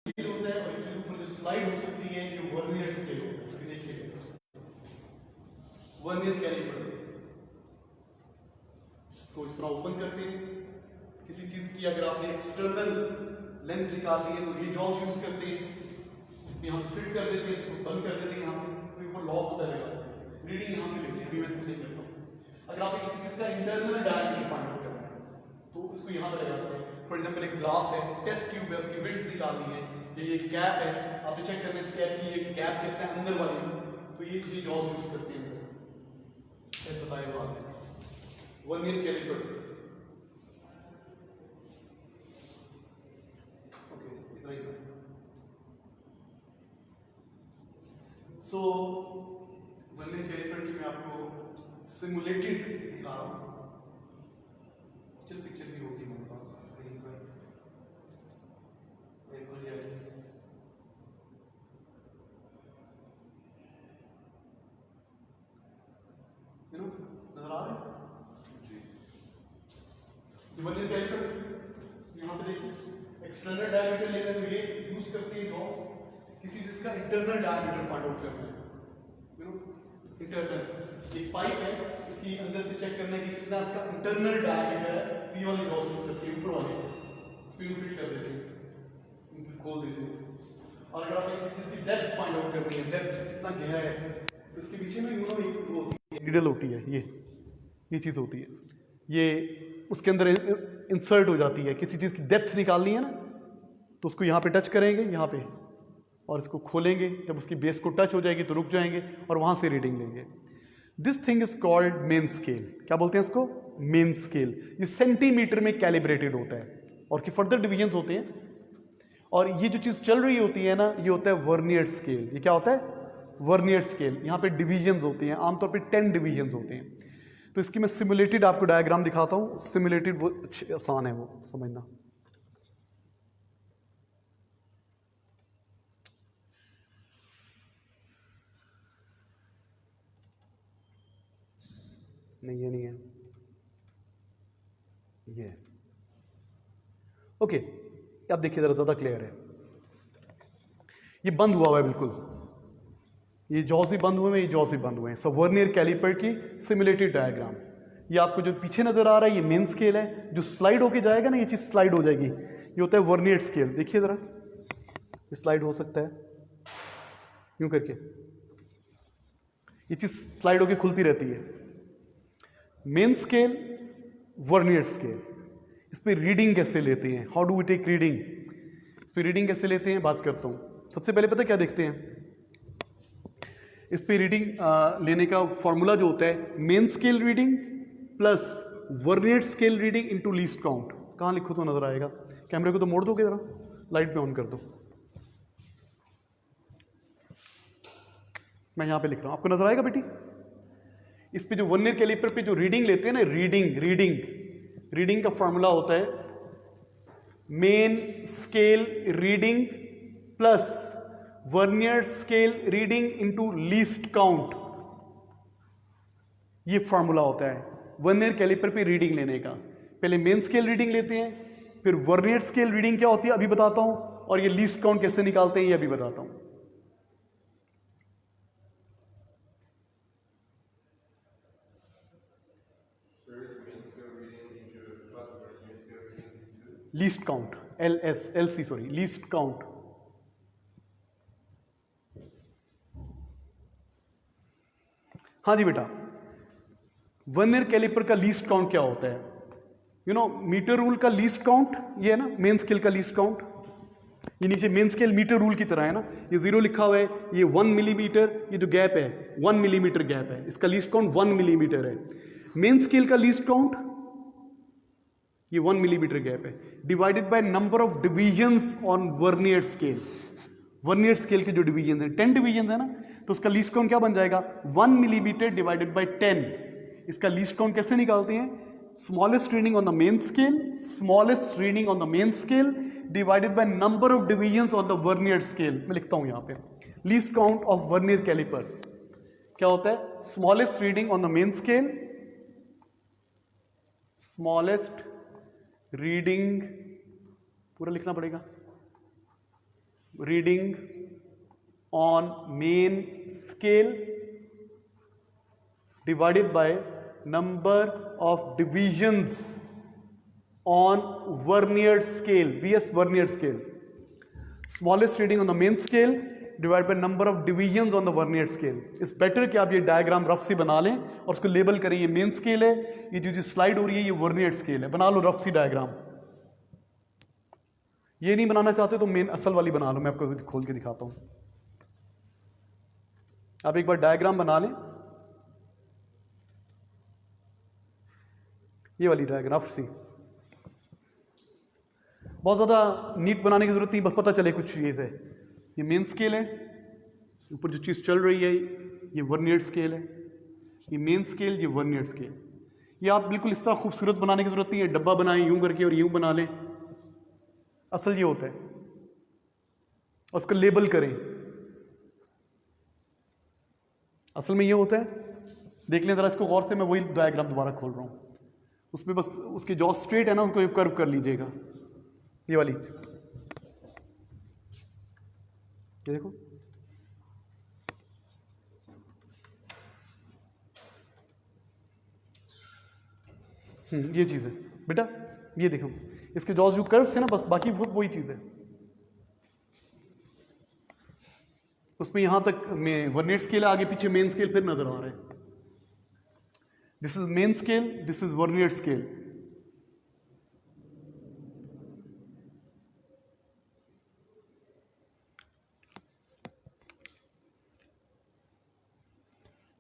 स्केल होता है, और इसके ऊपर जो स्लाइड हो सकती है ये वर्नियर स्केल होता है। तो देखिए वर्नियर कैलिपर को इस तरह ओपन करते हैं। किसी चीज की अगर आपने एक्सटर्नल लेंथ निकालनी है तो ये जॉस यूज करते हैं, इसमें हम फिट कर देते हैं, इसको बंद कर देते हैं यहाँ से, तो ऊपर लॉक होता रहेगा, रीडिंग यहाँ से लेते हैं। अभी मैं इसको सही करता हूँ। अगर आपने किसी चीज का इंटरनल डायमीटर फाइंड आउट करना है तो उसको यहाँ पर लगाते हैं। फॉर एग्जाम्पल एक ग्लास है, टेस्ट ट्यूब है, उसकी विड्थ निकालनी है, ये कैप है, आपने चेक करना है इस कैप की ये कैप कितना है अंदर वाली, तो ये जॉस यूज करते हैं अंदर। बताएगा आपने वर्नियर कैलिपर। ओके, इतना ही था। सो वर्नियर कैलिपर की मैं आपको सिमुलेटेड दिखा रहा हूँ। पिक्चर भी होगी मेरे पास कहीं पर, बिल्कुल यार नजर आ रहा है जी। वर्नियर कैलिपर यहाँ पे देखिए, एक्सटर्नल डायमीटर लेना है तो ये यूज करते हैं गॉस। किसी चीज का इंटरनल डायमीटर फाइंड आउट करना है, इंटरनल एक पाइप है, इसकी अंदर से चेक करना है कि कितना इसका इंटरनल डायमीटर है, ये वाली गॉस यूज करते हैं, ऊपर वाली स्क्रू फिट कर देते हैं, खोल देते हैं इसको। और अगर आपको किसी चीज की डेप्थ फाइंड आउट करनी है, डेप्थ कितना गहरा है, तो इसके पीछे में यूनो एक वो होती है, नीडल होती है, ये चीज होती है, ये उसके अंदर इंसर्ट हो जाती है। किसी चीज की डेप्थ निकालनी है ना, तो उसको यहाँ पे टच करेंगे, यहाँ पे, और इसको खोलेंगे। जब उसकी बेस को टच हो जाएगी तो रुक जाएंगे और वहां से रीडिंग लेंगे। This thing is called main scale. क्या बोलते हैं इसको? Main scale. ये सेंटीमीटर में कैलिब्रेटेड होता है और कि फर्दर डिवीजन होते हैं। और ये जो चीज चल रही होती है ना, ये होता है वर्नियर स्केल। ये क्या होता है? Vernier scale. यहाँ पे डिवीजन होती हैं, आमतौर पे 10 डिवीजन होते हैं। तो इसकी मैं सिमुलेटेड आपको डायग्राम दिखाता हूँ। सिमुलेटेड वो आसान है वो समझना। नहीं, ये नहीं है, ये ओके। अब देखिए जरा ज्यादा क्लियर है। ये बंद हुआ है बिल्कुल, ये जॉस ही बंद हुए हैं, ये जॉस ही बंद हुए हैं। सब वर्नियर कैलिपर की सिमुलेटेड डायग्राम। ये आपको जो पीछे नजर आ रहा है ये मेन स्केल है। जो स्लाइड होके जाएगा ना, ये चीज स्लाइड हो जाएगी, ये होता है वर्नियर स्केल। देखिए जरा, स्लाइड हो सकता है यूं करके, ये चीज स्लाइड होके खुलती रहती है। Main scale, vernier scale. इस पे रीडिंग कैसे लेते हैं? How do we take reading? इस पे रीडिंग कैसे लेते हैं बात करता हूं। सबसे पहले पता क्या देखते हैं? इस पे रीडिंग लेने का फॉर्मूला जो होता है, main scale reading plus vernier scale reading into least count. कहां लिखो तो नजर आएगा? कैमरे को तो मोड़ दोगे जरा, लाइट पे ऑन कर दो। मैं यहां पे लिख रहा हूं, आपको नजर आएगा बेटी? इस पे जो वर्नियर कैलिपर पे जो रीडिंग लेते हैं ना, रीडिंग का फॉर्मूला होता है main scale reading plus vernier scale reading into least count. ये फॉर्मूला होता है वर्नियर कैलिपर पे रीडिंग लेने का। पहले मेन स्केल रीडिंग लेते हैं, फिर वर्नियर स्केल रीडिंग क्या होती है अभी बताता हूं, और ये लीस्ट काउंट कैसे निकालते हैं ये अभी बताता हूं। Least count, least count. हाँ जी बेटा, वर्नियर कैलिपर का लीस्ट काउंट क्या होता है? यू नो मीटर रूल का लीस्ट काउंट ये है ना, मेन स्केल का लीस्ट काउंट। ये नीचे मेन स्केल मीटर रूल की तरह है ना, ये 0 लिखा हुआ है, ये 1 मिलीमीटर, ये जो गैप है 1 मिलीमीटर गैप है, इसका लीस्ट काउंट 1 मिलीमीटर है। मेन स्केल का लीस्ट काउंट ये 1 मिलीमीटर गैप है, divided by number of divisions on vernier scale. Vernier scale के जो डिवीजन है 10 डिवीजन है ना, तो उसका लीस्ट काउंट क्या बन जाएगा, 1 मिलीमीटर डिवाइडेड बाय 10। इसका लीस्ट काउंट कैसे निकालते हैं, smallest reading on the main scale, smallest reading on the main scale divided by number of divisions on the vernier scale. मैं लिखता हूं यहां पे least count of vernier caliper क्या होता है, smallest reading on the main scale, smallest reading, पूरा लिखना पड़ेगा, reading on main scale divided by number of divisions on vernier scale, VS vernier scale. Smallest reading on the main scale divided by number of divisions on the vernier scale. It's better कि आप ये diagram rough सी बना लें और उसको label करें, ये main scale है, ये जो स्लाइड हो रही है ये वर्नियर स्केल है, बना लो रफ सी डायग्राम। ये नहीं बनाना चाहते तो मेन असल वाली बना लो, मैं आपको खोल के दिखाता हूं। आप एक बार डायग्राम बना लें, ये वाली डायग्राम सी, बहुत ज़्यादा नीट बनाने की जरूरत नहीं, बस पता चले कुछ चीज़ है। ये मेन स्केल है, ऊपर जो चीज़ चल रही है ये वर्नियर स्केल है, ये मेन स्केल, ये वर्नियर स्केल। ये आप बिल्कुल इस तरह खूबसूरत बनाने की जरूरत नहीं है, डब्बा बनाएं यूं करके और यूं बना लें, असल ये होता है, और उसका लेबल करें। असल में ये होता है, देख लें ज़रा इसको गौर से, मैं वही डायग्राम दोबारा खोल रहा हूँ, उसमें बस उसके जॉ स्ट्रेट है ना, उनको कर्व कर लीजिएगा, ये वाली ये देखो, ये चीज़ है बेटा, ये देखो इसके जॉज जो कर्व थे ना, बस बाकी वही चीज़ है। उसमें यहां तक में वर्नियर स्केल आगे पीछे मेन स्केल फिर नजर आ रहा है। This is main scale, this is vernier scale.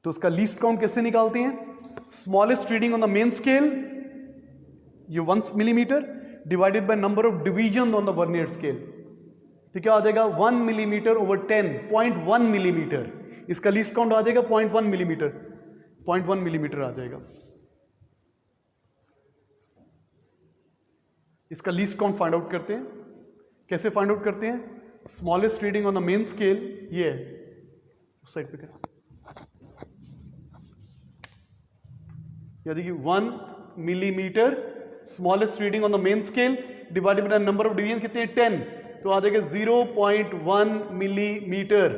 तो उसका लीस्ट काउंट कैसे निकालते हैं, smallest reading on the main scale ये 1 millimetre divided by number of division on the vernier scale, तो क्या आ जाएगा 1 मिलीमीटर ओवर 10, 0.1 मिलीमीटर। इसका लीस्ट काउंट आ जाएगा 0.1 मिलीमीटर, 0.1 मिलीमीटर आ जाएगा। इसका लीस्ट काउंट फाइंड आउट करते हैं, कैसे फाइंड आउट करते हैं, smallest reading on the main scale ये है, उस साइड पे करें, देखिए 1 millimetre smallest reading on the main scale divided by number of division कितने हैं 10, तो आ जाएगा 0.1 मिलीमीटर।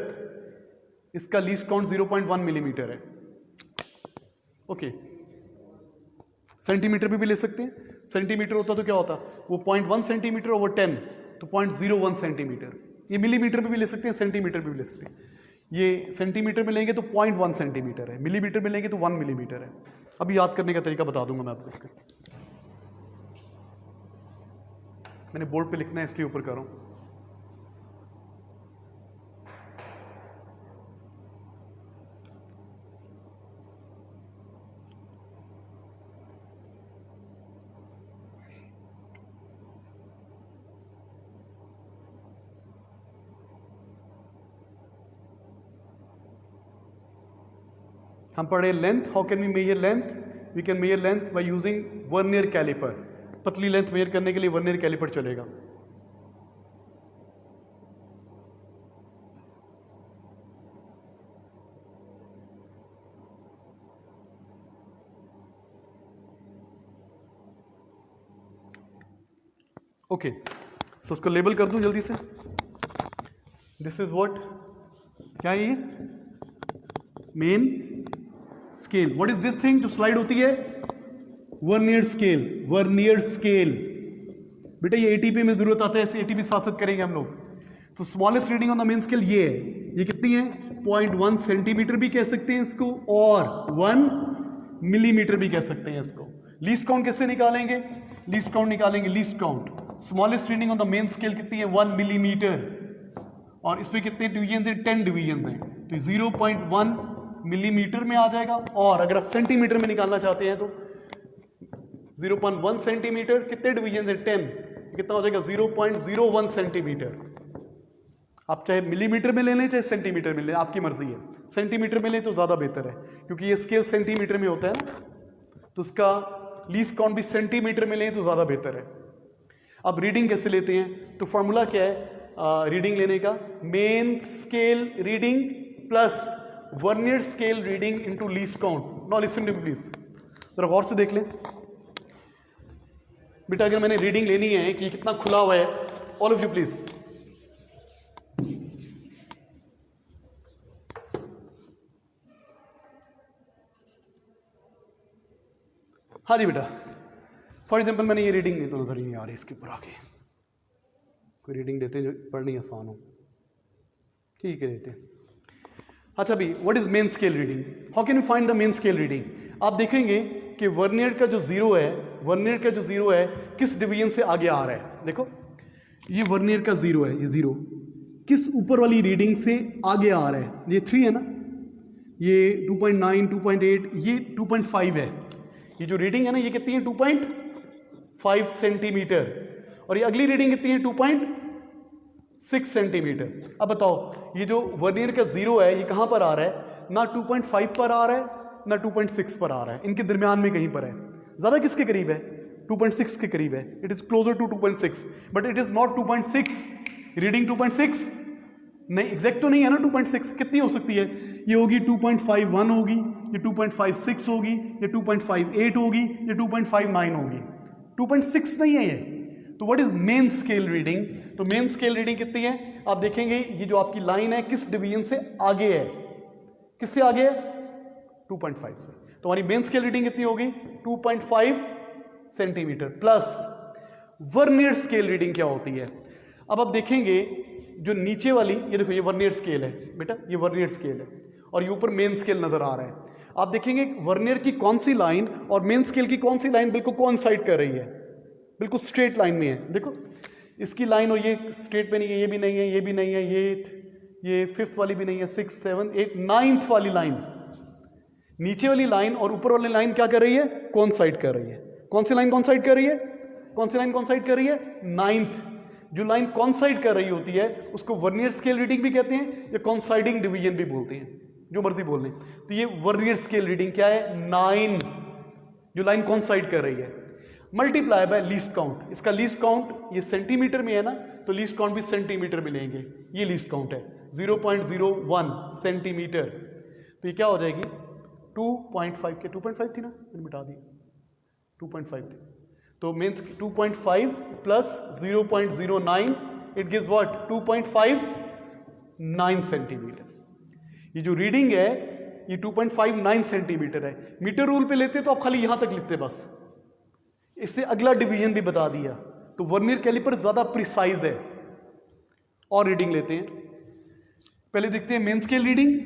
इसका लीस्ट काउंट 0.1 मिलीमीटर है। ओके, सेंटीमीटर भी ले सकते हैं, सेंटीमीटर होता तो क्या होता, वो 0.1 सेंटीमीटर ओवर 10 तो 0.01 सेंटीमीटर। ये मिलीमीटर में भी ले सकते हैं, सेंटीमीटर में भी ले सकते हैं। ये सेंटीमीटर में लेंगे तो 0.1 सेंटीमीटर है, मिलीमीटर में लेंगे तो 1 मिलीमीटर है। अभी याद करने का तरीका बता दूंगा मैं आपको इसका, मैंने बोर्ड पे लिखना है इसलिए ऊपर कर रहा हूं। हम पढ़े length, how can we measure length, we can measure length by using vernier caliper. पतली लेंथ मेजर करने के लिए वर्नियर कैलिपर चलेगा। ओके, सो उसको लेबल कर दूं जल्दी से। दिस इज व्हाट, क्या है ये, main scale. What is this thing जो स्लाइड होती है, वर्नियर स्केल, वर्नियर स्केल। बेटा ये एटीपी में जरूरत आता है, ऐसे एटीपी साथ साथ करेंगे हम लोग। तो smallest reading on the main scale ये है, ये कितनी है 0.1 सेंटीमीटर भी कह सकते हैं इसको, और 1 मिलीमीटर भी कह सकते हैं इसको। लीस्ट काउंट कैसे निकालेंगे, लीस्ट काउंट निकालेंगे, least count smallest reading on the main scale कितनी है 1 मिलीमीटर, और इसमें कितने डिवीजन है 10 डिवीजन है, तो 0.1 मिलीमीटर में आ जाएगा। और अगर आप सेंटीमीटर में निकालना चाहते हैं तो 0.1 सेंटीमीटर, कितने डिवीजन है 10, कितना हो जाएगा 0.01 सेंटीमीटर। आप चाहे मिलीमीटर में ले लें चाहे सेंटीमीटर में लें, आपकी मर्जी है। सेंटीमीटर में लें तो ज़्यादा बेहतर है, क्योंकि ये स्केल सेंटीमीटर में होता है ना, तो उसका लीस्ट काउंट भी सेंटीमीटर में लें तो ज़्यादा बेहतर है। अब रीडिंग कैसे लेते हैं, तो फॉर्मूला क्या है रीडिंग लेने का, main scale reading plus vernier scale reading into least count. Now listen to me please, जरा गौर से देख लें बेटा। अगर मैंने रीडिंग लेनी है कि कितना खुला हुआ है, ऑल ऑफ यू प्लीज, हाँ जी बेटा। फॉर एग्जाम्पल मैंने ये रीडिंग तो नजर ही नहीं आ रही, इसके ऊपर आके कोई रीडिंग देते हैं जो पढ़नी आसान हो, ठीक है देते हैं। अच्छा भी, what is main scale reading, how can you find the main scale reading. आप देखेंगे कि वर्नियर का जो जीरो है, वर्नियर का जो जीरो है किस डिवीजन से आगे आ रहा है। देखो ये वर्नियर का जीरो है, ये जीरो किस ऊपर वाली रीडिंग से आगे आ रहा है। ये 3 है ना, ये 2.9, 2.8, ये 2.5 है। ये जो रीडिंग है ना ये कितनी है, 2.5 सेंटीमीटर, और ये अगली रीडिंग कितनी है, 2.6 सेंटीमीटर। अब बताओ ये जो वर्नियर का जीरो है ये कहां पर आ रहा है, ना 2.5 पर आ रहा है ना 2.6 पर आ रहा है, इनके दरमियान में कहीं पर है। ज्यादा किसके करीब है, 2.6 के करीब है। It is closer to 2.6, but it is not 2.6। Reading 2.6 नहीं, एग्जैक्ट तो नहीं है ना 2.6, कितनी हो सकती है, ये होगी 2.51 होगी, ये 2.56 होगी, ये 2.58 होगी, ये 2.59 होगी, 2.6 नहीं है ये। तो what is main scale reading, तो मेन स्केल रीडिंग कितनी है, आप देखेंगे ये जो आपकी लाइन है किस डिवीजन से आगे है, किससे आगे है, 2.5 से। तो हमारी मेन स्केल रीडिंग कितनी होगी, 2.5 centimetre. Plus vernier scale reading क्या होती है, अब आप देखेंगे जो नीचे वाली, ये देखो ये वर्नियर स्केल है बेटा, ये वर्नियर स्केल है, और ये ऊपर मेन स्केल नजर आ रहा है। आप देखेंगे वर्नियर की कौन सी लाइन और मेन स्केल की कौन सी लाइन बिल्कुल कोइंसाइड कर रही है, बिल्कुल स्ट्रेट लाइन में है। देखो इसकी लाइन और ये स्ट्रेट पे नहीं है, ये भी नहीं है, ये भी नहीं है, ये 5th वाली भी नहीं है, 6, 7, 8, 9th वाली लाइन, नीचे वाली लाइन और ऊपर वाली लाइन क्या कर रही है, कोइंसाइड कर रही है। कौन सी लाइन कोइंसाइड कर रही है, कौन सी लाइन कोइंसाइड कर रही है, 9th। जो लाइन कॉन्साइड कर रही होती है उसको वर्नियर स्केल रीडिंग भी कहते हैं या कॉन्साइडिंग डिवीजन भी बोलते हैं, जो मर्जी बोल लें। तो ये वर्नियर स्केल रीडिंग क्या है, 9, जो लाइन कॉन्साइड कर रही है, मल्टीप्लाई बाय लीस्ट काउंट। इसका लीस्ट काउंट ये सेंटीमीटर में है ना, तो लीस्ट काउंट भी सेंटीमीटर में लेंगे। ये लीस्ट काउंट है 0.01 सेंटीमीटर, तो ये क्या हो जाएगी 2.5 के 2.5 थी ना, मैंने मिटा दी, 2.5 थी। तो means 2.5 plus 0.09 it gives what, 2.59 centimetre. ये जो रीडिंग है ये 2.59 सेंटीमीटर है। मीटर रूल पे लेते तो आप खाली यहां तक लिखते बस, इससे अगला डिवीजन भी बता दिया। तो वर्नियर कैलिपर ज्यादा प्रिसाइज है। और रीडिंग लेते हैं, पहले देखते हैं मेन स्केल रीडिंग,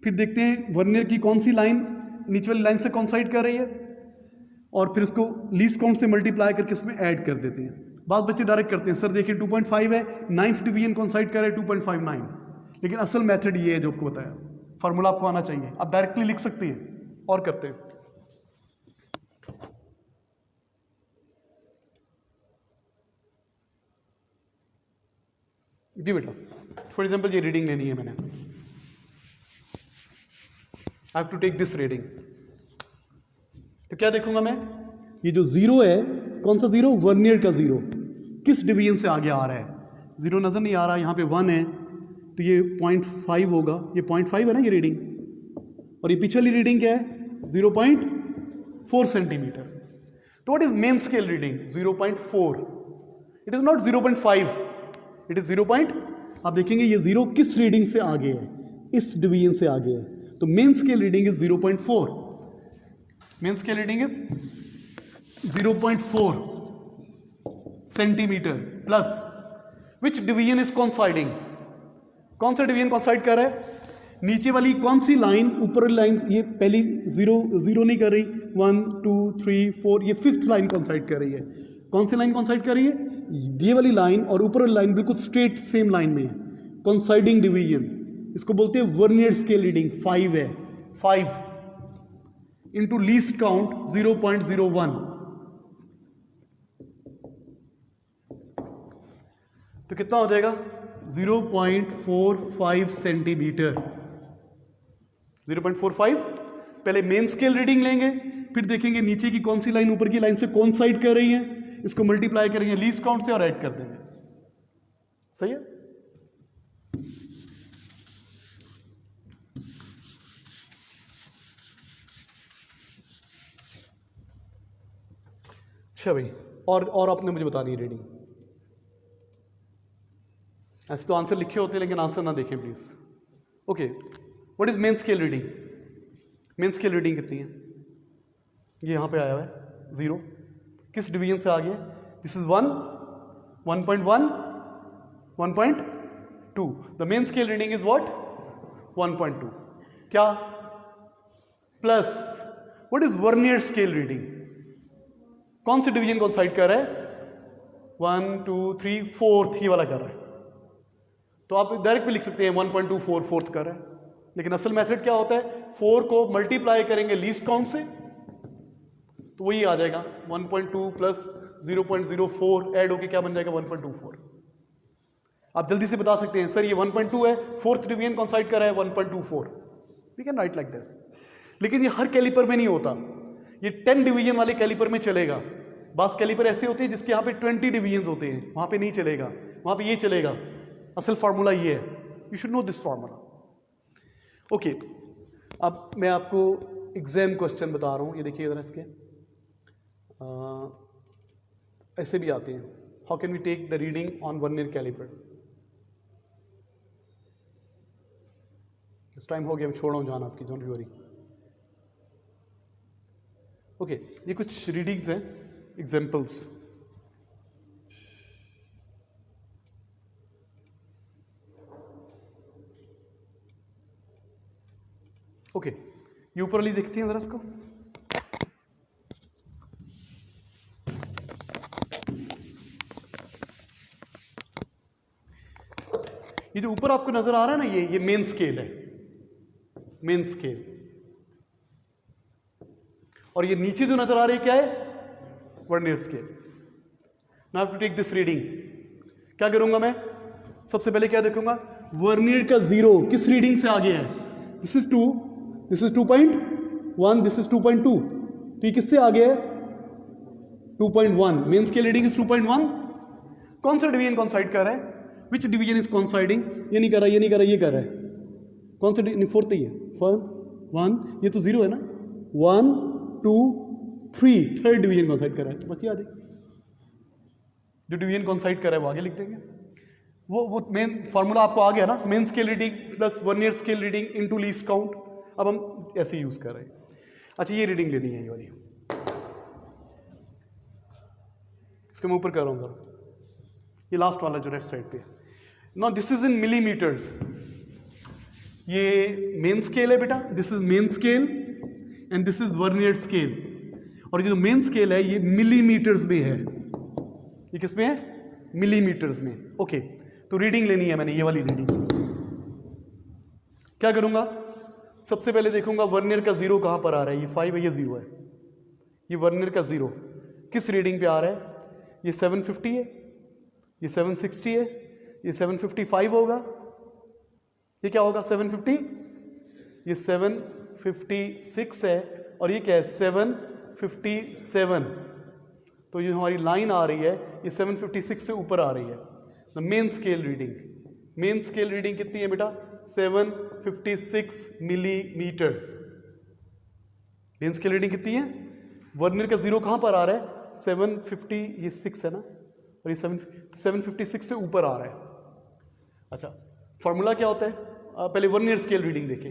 फिर देखते हैं वर्नियर की कौन सी लाइन नीचे वाली लाइन से कॉन्साइड कर रही है, और फिर उसको लीस्ट काउंट से मल्टीप्लाई करके इसमें ऐड कर देते हैं। बाद बच्चे डायरेक्ट करते हैं, सर देखिए 2.5 है, 9th डिवीजन कॉन्साइड करे 2.59, लेकिन असल मेथड ये है जो आपको बताया, फार्मूला आपको आना चाहिए, आप डायरेक्टली लिख सकते हैं। और करते हैं, जी बेटा फॉर एग्जाम्पल ये रीडिंग लेनी है मैंने, I have to take this reading. तो क्या देखूंगा मैं, ये जो जीरो है, कौन सा जीरो, वर्नियर का जीरो, किस डिवीजन से आगे आ रहा है, जीरो नजर नहीं आ रहा, यहाँ पे 1 है तो ये 0.5 होगा, ये 0.5 है ना ये रीडिंग, और ये पिछली रीडिंग क्या है 0.4 सेंटीमीटर। तो what is main scale reading, 0.4, it is not 0.5, it is 0. आप देखेंगे ये जीरो किस रीडिंग से आगे है, इस डिवीजन से आगे है, तो main scale reading is 0.4, main scale reading is 0.4 centimetre plus which division is coinciding, कौन सा डिवीजन कॉन्साइड कर रहा है, नीचे वाली कौन सी लाइन, ऊपर वाली लाइन, ये पहली जीरो नहीं कर रही, 1 2 3 4, ये 5th लाइन कॉन्साइड कर रही है। कौन सी लाइन कॉन्साइड कर रही है, ये वाली लाइन और ऊपर वाली लाइन बिल्कुल स्ट्रेट सेम लाइन में है, कॉन्साइडिंग डिवीजन, इसको बोलते हैं वर्नियर स्केल रीडिंग। 5 है, 5 इंटू लीस्ट काउंट 0.01, तो कितना हो जाएगा 0.45 सेंटीमीटर। 0.45। पहले मेन स्केल रीडिंग लेंगे, फिर देखेंगे नीचे की कौन सी लाइन ऊपर की लाइन से कोइंसाइड कर रही है, इसको मल्टीप्लाई करेंगे लीस्ट काउंट से और ऐड कर देंगे। सही है। अच्छा भाई, और आपने मुझे बतानी है रीडिंग। ऐसे तो आंसर लिखे होते हैं लेकिन आंसर ना देखें please. Okay, what is main scale reading? Main scale reading कितनी है? ये यहां पे आया हुआ है 0। किस डिवीजन से आ गया? This is 1, 1.1, 1.2। The main scale reading is what? 1.2। क्या? Plus what is vernier scale reading? कौन से डिवीजन कोइंसाइड कर रहा है? 1, 2, 3, 4th ही वाला कर रहा है। तो आप डायरेक्ट भी लिख सकते हैं 1.24 4th कर रहा है, लेकिन असल मेथड क्या होता है? 4 को मल्टीप्लाई करेंगे लीस्ट काउंट से तो वही आ जाएगा 1.2 प्लस 0.04 ऐड होके क्या बन जाएगा? 1.24। आप जल्दी से बता सकते हैं सर ये 1.2 है, 4th डिवीजन कोइंसाइड कर रहा है 1.24। We can write like this. लेकिन ये हर कैलिपर में नहीं होता, ये 10 डिवीजन वाले कैलिपर में चलेगा। बास कैलिपर ऐसे होते हैं जिसके यहाँ पे 20 डिवीजन होते हैं, वहां पे नहीं चलेगा, वहां पे ये चलेगा। असल फार्मूला ये है, you should know this formula. Okay, अब मैं आपको एग्जाम क्वेश्चन बता रहा हूं, ये देखिए जरा इसके ऐसे भी आते हैं। How can we take the reading on vernier caliper? इस टाइम हो गया, मैं छोड़ रहा हूं जान आपकी, डोंट वरी। ओके, ये कुछ रीडिंग्स हैं, एग्जाम्पल्स। ओके, ये ऊपर वाली देखती हैं जरा इसको। ये जो ऊपर आपको नजर आ रहा है ना, ये मेन स्केल है, मेन स्केल। और ये नीचे जो नजर आ रही है क्या है? Vernier scale. Now to take this reading, क्या करूंगा मैं? सबसे पहले क्या देखूंगा? वर्नियर का 0 किस रीडिंग से आगे है? This is 2, this is 2.1, this is 2.2। तो ये किससे आगे है? 2.1। Main scale reading is 2.1। कौन सा डिवीजन कोइंसाइड कर रहा है? विच डिवीजन इज कोइंसाइडिंग? ये नहीं कर रहा, ये नहीं कर रहा, ये कर रहा है। कौन सा? 4th ही है। 1, ये तो 0 है ना। 1, 2, 3, 3rd डिवीजन कोइंसाइड कर रहा है। बस याद है, जो डिवीजन कोइंसाइड कर रहा है वो आगे लिख देंगे। वो मेन फार्मूला आपको आ गया ना, main scale reading plus vernier scale reading into least count. अब हम ऐसे यूज कर रहे हैं। अच्छा, ये रीडिंग लेनी है, ये वाली, इसके मैं ऊपर कर रहा हूं जरा, ये लास्ट वाला जो लेफ्ट साइड पे है। Now this is in millimetres. ये मेन स्केल है बेटा, this is main scale and this is vernier scale. और ये जो मेन स्केल है ये मिलीमीटर्स में है। ये किस में है? मिलीमीटर्स में। ओके, तो रीडिंग लेनी है मैंने, ये वाली रीडिंग। क्या करूंगा? सबसे पहले देखूंगा वर्नियर का 0 कहां पर आ रहा है। ये 5 है, ये 0 है। ये वर्नियर का 0 किस रीडिंग पे आ रहा है? ये 750 है, ये 760 है, ये 755 होगा। ये क्या होगा? 750, ये 756 है, और ये क्या है? 757। तो ये हमारी लाइन आ रही है, ये 756 से ऊपर आ रही है। The main scale reading, main scale reading कितनी है बेटा? 756 मिलीमीटर्स। मेन स्केल रीडिंग कितनी है? वर्नियर का 0 कहां पर आ रहा है? 756 है ना, और ये 756 से ऊपर आ रहा है। अच्छा, फॉर्मूला क्या होता है? पहले वर्नियर स्केल रीडिंग देखें।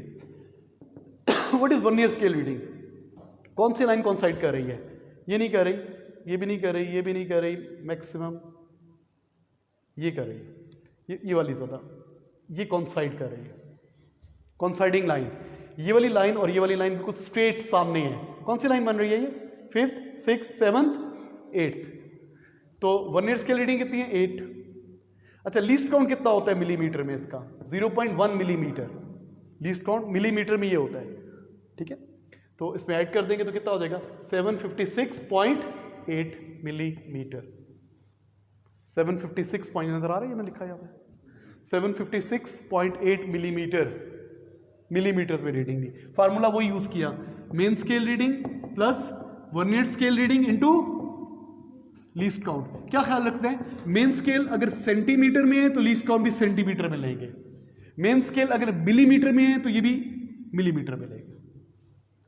What is vernier scale reading? कौन सी लाइन कोइंसाइड कर रही है? ये नहीं कर रही, ये भी नहीं कर रही, ये भी नहीं कर रही, मैक्सिमम ये कर रही है, ये वाली ज़्यादा, ये कोइंसाइड कर रही है। कोइंसाइडिंग लाइन, ये वाली लाइन और ये वाली लाइन बिल्कुल स्ट्रेट सामने है। कौन सी लाइन बन रही है? ये 5th, 6th, 7th, 8th। तो वर्नियर स्केल रीडिंग कितनी है? 8। अच्छा, लीस्ट काउंट कितना होता है मिलीमीटर में इसका? 0.1 मिलीमीटर। लीस्ट काउंट मिलीमीटर में ये होता है, ठीक है। तो इसमें ऐड कर देंगे तो कितना हो जाएगा? 756.8 मिलीमीटर। 756 पॉइंट नजर आ रही है, मैं लिखा यहाँ पे 756.8 मिलीमीटर में रीडिंग दी। फार्मूला वो यूज किया, main scale reading plus vernier scale reading into least count. क्या ख्याल रखते हैं, मेन स्केल अगर सेंटीमीटर में है तो लीस्ट काउंट भी सेंटीमीटर में लेंगे, मेन स्केल अगर मिलीमीटर में है तो ये भी मिलीमीटर में लेंगे।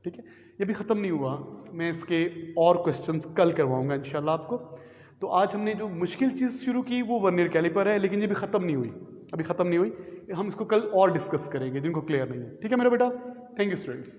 ठीक है, ये भी ख़त्म नहीं हुआ, मैं इसके और क्वेश्चंस कल करवाऊंगा इंशाल्लाह आपको। तो आज हमने जो मुश्किल चीज़ शुरू की वो वर्नियर कैलिपर है, लेकिन ये भी ख़त्म नहीं हुई, अभी ख़त्म नहीं हुई, हम इसको कल और डिस्कस करेंगे जिनको क्लियर नहीं है। ठीक है मेरा बेटा, थैंक यू स्टूडेंट्स।